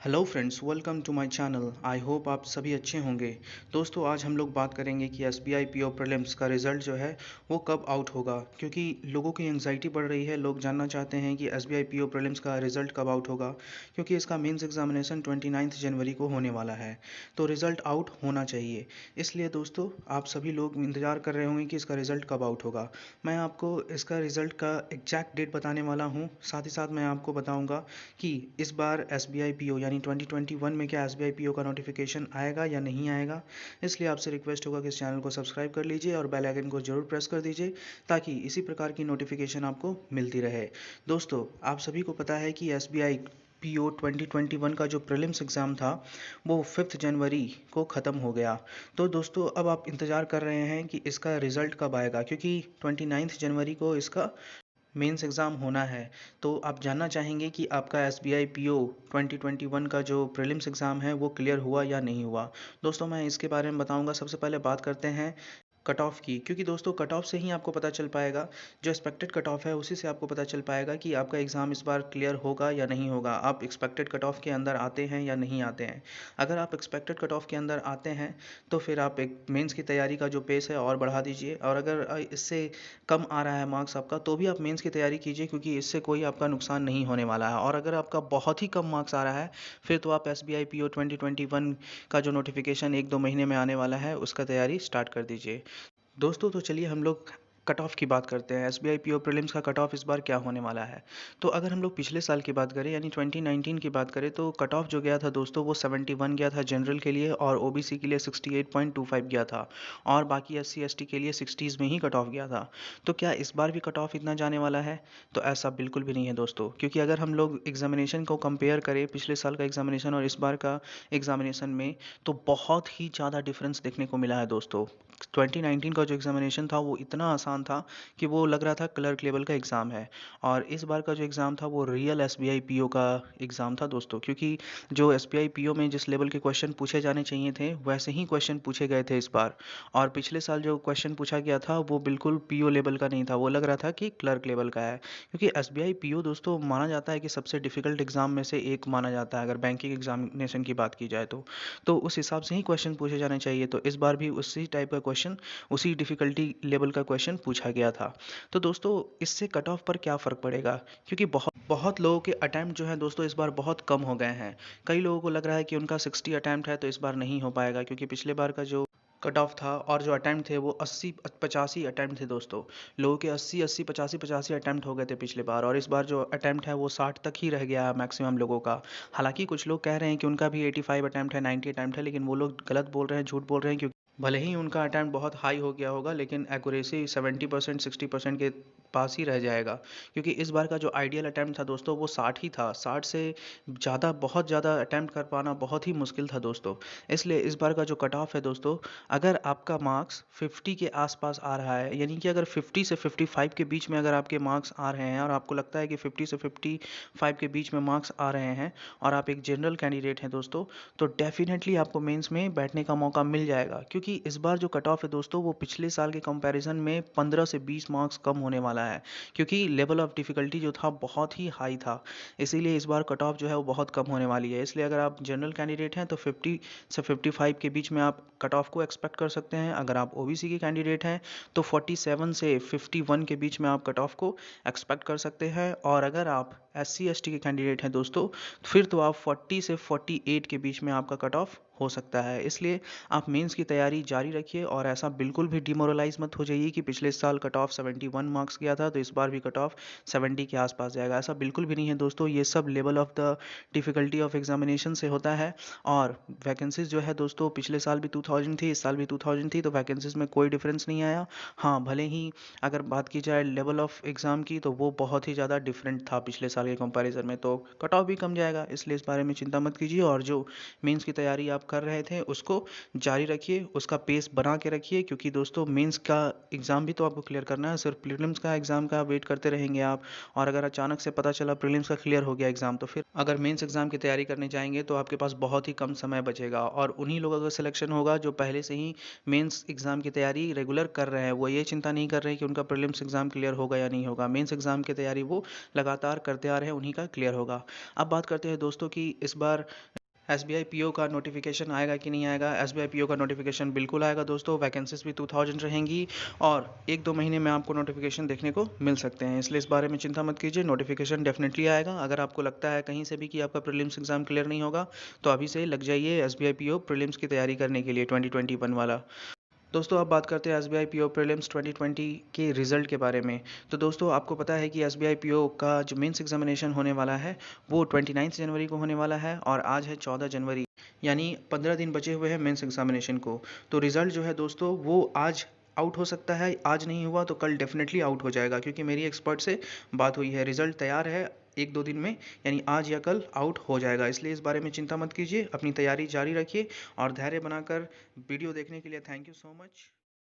Hello friends, welcome to my channel. I hope आप सभी अच्छे होंगे। दोस्तों, आज हम लोग बात करेंगे कि एसबीआई पीओ प्रीलिम्स का रिज़ल्ट जो है वो कब आउट होगा, क्योंकि लोगों की एंग्जाइटी बढ़ रही है। लोग जानना चाहते हैं कि एसबीआई पीओ प्रीलिम्स का रिज़ल्ट कब आउट होगा, क्योंकि इसका मेंस एग्जामिनेशन 29 जनवरी को होने वाला है। तो रिज़ल्ट आउट होना चाहिए। इसलिए दोस्तों, आप सभी लोग इंतज़ार कर रहे होंगे कि इसका रिज़ल्ट कब आउट होगा। मैं आपको इसका रिज़ल्ट का एग्जैक्ट डेट बताने वाला हूँ। साथ ही साथ मैं आपको बताऊँगा कि इस बार एसबीआई पीओ यानी 2021 में क्या एसबीआई पीओ का नोटिफिकेशन आएगा या नहीं आएगा। इसलिए आपसे रिक्वेस्ट होगा कि इस चैनल को सब्सक्राइब कर लीजिए और बेल आइकन को जरूर प्रेस कर दीजिए, ताकि इसी प्रकार की नोटिफिकेशन आपको मिलती रहे। दोस्तों, आप सभी को पता है कि एसबीआई पीओ 2021 का जो प्रीलिम्स एग्ज़ाम था वो 5 जनवरी को ख़त्म हो गया। तो दोस्तों, अब आप इंतज़ार कर रहे हैं कि इसका रिज़ल्ट कब आएगा, क्योंकि 29 जनवरी को इसका मेंस एग्ज़ाम होना है। तो आप जानना चाहेंगे कि आपका एसबीआई पीओ 2021 का जो प्रीलिम्स एग्ज़ाम है वो क्लियर हुआ या नहीं हुआ। दोस्तों, मैं इसके बारे में बताऊंगा। सबसे पहले बात करते हैं कट ऑफ की, क्योंकि दोस्तों कट ऑफ से ही आपको पता चल पाएगा, जो एक्सपेक्टेड कट ऑफ है उसी से आपको पता चल पाएगा कि आपका एग्ज़ाम इस बार क्लियर होगा या नहीं होगा। आप एक्सपेक्टेड कट ऑफ के अंदर आते हैं या नहीं आते हैं। अगर आप एक्सपेक्टेड कट ऑफ के अंदर आते हैं तो फिर आप एक मेंस की तैयारी का जो पेस है और बढ़ा दीजिए, और अगर इससे कम आ रहा है मार्क्स आपका, तो भी आप मेंस की तैयारी कीजिए, क्योंकि इससे कोई आपका नुकसान नहीं होने वाला है। और अगर आपका बहुत ही कम मार्क्स आ रहा है, फिर तो आप एसबीआई पीओ 2021 का जो नोटिफिकेशन 1-2 महीने में आने वाला है उसका तैयारी स्टार्ट कर दीजिए। दोस्तों, तो चलिए हम लोग कट ऑफ की बात करते हैं। एसबीआई पीओ प्रीलिम्स का कट ऑफ इस बार क्या होने वाला है। तो अगर हम लोग पिछले साल की बात करें यानी 2019 की बात करें, तो कट ऑफ जो गया था दोस्तों वो 71 गया था जनरल के लिए, और ओबीसी के लिए 68.25 गया था, और बाकी एससी एसटी के लिए 60s में ही कट ऑफ गया था। तो क्या इस बार भी कट ऑफ इतना जाने वाला है? तो ऐसा बिल्कुल भी नहीं है दोस्तों, क्योंकि अगर हम लोग एग्जामिनेशन को कंपेयर करें, पिछले साल का एग्जामिनेशन और इस बार का एग्जामिनेशन में, तो बहुत ही ज़्यादा डिफरेंस देखने को मिला है दोस्तों। 2019 का जो एग्जामिनेशन था वो इतना आसान था कि वो लग रहा था क्लर्क लेवल का एग्ज़ाम है, और इस बार का जो एग्ज़ाम था वो रियल एसबीआई पीओ का एग्ज़ाम था दोस्तों, क्योंकि जो एसबीआई पीओ में जिस लेवल के क्वेश्चन पूछे जाने चाहिए थे वैसे ही क्वेश्चन पूछे गए थे इस बार। और पिछले साल जो क्वेश्चन पूछा गया था वो बिल्कुल पीओ लेवल का नहीं था, वो लग रहा था कि क्लर्क लेवल का है, क्योंकि एसबीआई पीओ दोस्तों माना जाता है कि सबसे डिफिकल्ट एग्ज़ाम में से एक माना जाता है, अगर बैंकिंग एग्जामिनेशन की बात की जाए तो उस हिसाब से ही क्वेश्चन पूछे जाने चाहिए। तो इस बार भी उसी टाइप का क्वेश्चन, उसी डिफ़िकल्टी लेवल का क्वेश्चन पूछा गया था। तो दोस्तों, इससे कट ऑफ पर क्या फ़र्क पड़ेगा, क्योंकि बहुत बहुत लोगों के अटैम्प्ट जो हैं दोस्तों इस बार बहुत कम हो गए हैं। कई लोगों को लग रहा है कि उनका 60 अटैम्प्ट है तो इस बार नहीं हो पाएगा, क्योंकि पिछले बार का जो कट ऑफ था और जो अटैम्प्ट थे वो 80-85 अटैम्प्ट थे दोस्तों। लोगों के 80-80 85-85 अटैम्प्ट हो गए थे पिछले बार, और इस बार जो अटैम्प्ट है वो 60 तक ही रह गया है मैक्सिमम लोगों का। हालांकि कुछ लोग कह रहे हैं कि उनका भी 85 अटैम्प्ट है, 90 अटैम्प्ट है, लेकिन वो लोग गलत बोल रहे हैं, झूठ बोल रहे हैं, क्योंकि भले ही उनका अटैम्प्ट बहुत हाई हो गया होगा, लेकिन एक्यूरेसी 70% 60% के पास ही रह जाएगा, क्योंकि इस बार का जो आइडियल अटैम्प्ट था दोस्तों वो 60 ही था। 60 से ज़्यादा, बहुत ज़्यादा अटैम्प्ट कर पाना बहुत ही मुश्किल था दोस्तों। इसलिए इस बार का जो कट ऑफ है दोस्तों, अगर आपका मार्क्स 50 के आसपास आ रहा है, यानी कि अगर 50 से 55 के बीच में अगर आपके मार्क्स आ रहे हैं, और आपको लगता है कि 50 से 55 के बीच में मार्क्स आ रहे हैं, और आप एक जनरल कैंडिडेट हैं दोस्तों, तो डेफिनेटली आपको मेंस में बैठने का मौका मिल जाएगा, क्योंकि इस बार जो कट ऑफ है दोस्तों वो पिछले साल के कंपैरिजन में 15 से 20 मार्क्स कम होने वाला है, क्योंकि लेवल ऑफ डिफ़िकल्टी जो था बहुत ही हाई था। इसीलिए इस बार कट ऑफ जो है वो बहुत कम होने वाली है। इसलिए अगर आप जनरल कैंडिडेट हैं तो 50 से 55 के बीच में आप कट ऑफ को एक्सपेक्ट कर सकते हैं। अगर आप ओबीसी के कैंडिडेट हैं तो 47 से 51 के बीच में आप कट ऑफ को एक्सपेक्ट कर सकते हैं। और अगर आप एससी एसटी के कैंडिडेट हैं दोस्तों, फिर तो आप 40 से 48 के बीच में आपका कट ऑफ हो सकता है। इसलिए आप मेंस की तैयारी जारी रखिए, और ऐसा बिल्कुल भी डिमोरलाइज मत हो जाइए कि पिछले साल कट ऑफ 71 मार्क्स गया था तो इस बार भी कट ऑफ 70 के आसपास जाएगा। ऐसा बिल्कुल भी नहीं है दोस्तों, ये sub level of the difficulty of examination से होता है। और वैकेंसीज जो है दोस्तों, पिछले साल भी 2000 थी, इस साल भी 2000 थी, तो वैकेंसीज में कोई डिफरेंस नहीं आया। हाँ, भले ही अगर बात की जाए लेवल ऑफ एग्ज़ाम की, तो वो बहुत ही ज़्यादा डिफरेंट था पिछले साल के कंपैरिजन में, तो कट ऑफ भी कम जाएगा। इसलिए इस बारे में चिंता मत कीजिए, और जो मेंस की तैयारी आप कर रहे थे उसको जारी रखिए, उसका पेस बना के रखिए, क्योंकि दोस्तों मेंस का एग्ज़ाम भी तो आपको क्लियर करना है। सिर्फ प्रीलिम्स का एग्ज़ाम का वेट करते रहेंगे आप, और अगर अचानक से पता चला प्रीलिम्स का क्लियर हो गया एग्ज़ाम, तो फिर अगर मेंस एग्ज़ाम की तैयारी करने जाएंगे तो आपके पास बहुत ही कम समय बचेगा, और उन्हीं लोगों का सिलेक्शन होगा जो पहले से ही मेंस एग्ज़ाम की तैयारी रेगुलर कर रहे हैं। वो ये चिंता नहीं कर रहे हैं कि उनका प्रीलिम्स एग्ज़ाम क्लियर होगा या नहीं होगा। मेंस एग्ज़ाम की तैयारी वो लगातार करते आ रहे हैं, उन्हीं का क्लियर होगा। अब बात करते हैं दोस्तों कि इस बार एसबीआई पीओ का नोटिफिकेशन आएगा कि नहीं आएगा। एसबीआई पीओ का नोटिफिकेशन बिल्कुल आएगा दोस्तों। वैकेंसीज भी 2000 रहेंगी, और 1-2 महीने में आपको नोटिफिकेशन देखने को मिल सकते हैं, इसलिए इस बारे में चिंता मत कीजिए। नोटिफिकेशन डेफिनेटली आएगा। अगर आपको लगता है कहीं से भी कि आपका प्रीलिम्स एग्जाम क्लियर नहीं होगा, तो अभी से लग जाइए एसबीआई पीओ प्रीलिम्स की तैयारी करने के लिए 2021 वाला। दोस्तों अब बात करते हैं S B I P O prelims 2020 के रिज़ल्ट के बारे में। तो दोस्तों आपको पता है कि S B I P O का जो मेंस एग्जामिनेशन होने वाला है वो 29 जनवरी को होने वाला है, और आज है 14 जनवरी, यानी 15 दिन बचे हुए हैं मेंस एग्जामिनेशन को। तो रिज़ल्ट जो है दोस्तों वो आज आउट हो सकता है। आज नहीं हुआ तो कल डेफिनेटली आउट हो जाएगा, क्योंकि मेरी एक्सपर्ट से बात हुई है, रिज़ल्ट तैयार है 1-2 दिन में, यानी आज या कल आउट हो जाएगा। इसलिए इस बारे में चिंता मत कीजिए, अपनी तैयारी जारी रखिए और धैर्य बनाकर वीडियो देखने के लिए थैंक यू सो मच।